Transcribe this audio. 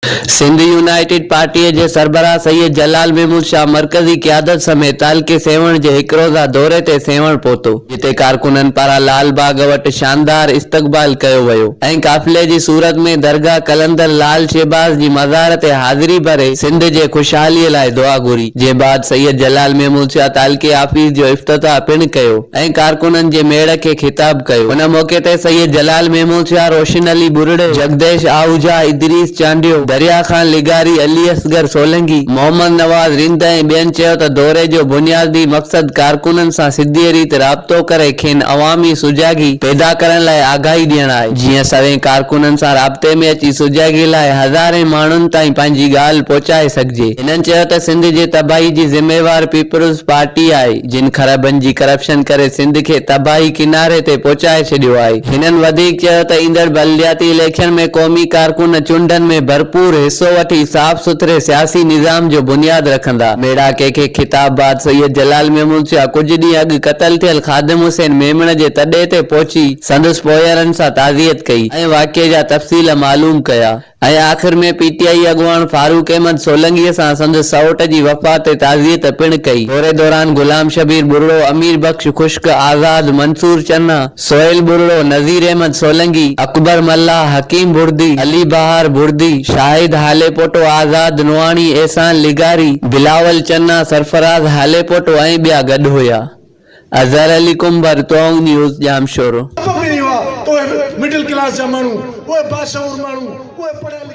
Sindh United party जे सरबराह सैयद जलाल महमूद शाह मरकज़ी क़यादत समेत तालके सेवण जे हिक रोज़ा दौरे ते सेवण पहुतो, जिते कारकुननि पारां लाल बाग वटि शानदार इस्तक़बाल कयो वियो ऐं काफ़िले जी सूरत में दरगाह कलंदर लाल शहबाज जी मज़ार ते हाज़िरी भरे सिंध जे ख़ुशहालीअ लाइ दुआ घुरी। जे बाद सैयद जलाल महमूद शाह तालके आफ़ीस जो इफ्तिताह पिणु कयो ऐं कारकुननि जे मेड़ खे ख़िताब कयो। उन मौके ते सैयद जलाल महमूद शाह, रोशन अली बुरड़े, जगदेश आहूजा, इदरीस चांडियो, दरिया खान लिगारी, अली असगर सोलंकी, मोहम्मद नवाज रिंद ऐं ॿियनि चयो त दौरे जो बुनियादी मक़सद कारकुननि सां सिधी रीति राब्तो करे खेनि अवामी सुजागी पैदा करण लाइ आगाही ॾियणु आहे, जीअं सवें कारकुननि सां राब्ते में अची सुजागी लाइ हज़ारे माण्हुनि ताईं पंहिंजी ॻाल्हि पहुचाए सघिजे। हिननि चयो त सिंध जे तबाही जी ज़िम्मेवार पीपल्स पार्टी आहे, जिन ख़राबनि जी करप्शन करे सिंध खे तबाही किनारे ते पहुचाए छॾियो आहे। हिननि वधीक चयो त ईंदड़ बलदियाती इलेक्शन में क़ौमी कारकुन चूंडनि में भरपूर हिस्सो वठी साफ़ सुथरे सियासी निज़ाम जो बुनियाद रखंदा। मेड़ाके खे ख़िताब बाद सैयद जलाल महमूद शाह कुझु ॾींहं अॻु क़तल थियल ख़ादिम हुसैन मेमण जे तॾे ते पहुची संदसि पोयरनि सां ताज़ियत कई ऐं वाक़िए जा तफ़सील मालूम कया ऐं आख़िर में पीटीआई अॻुवान फारूक अहमद सोलंकीअ सां संदसि सौट जी वफ़ात ते ताज़ियत पिणु कई। दौरे दौरान गुलाम शबीर बुरड़ो, अमीर बख्श खुश्क, आज़ाद, मंसूर चन्ना, सोहेल बुरड़ो, नज़ीर अहमद सोलंकी, अकबर मल्ला, हकीम बुर्दी, अली बहार बुर्दी, शाहिद हालेपोटो, आज़ाद नुआणी, एहसान लिगारी, बिलावल चन्ना, सरफराज हालेपोटो ऐं ॿिया गॾु हुया। अज़हर अली कुंबर, तोंग न्यूज़, जामशोरो। मिडिल क्लास जा माण्हू, उहे बाशऊर माण्हू, उहे पढ़ियल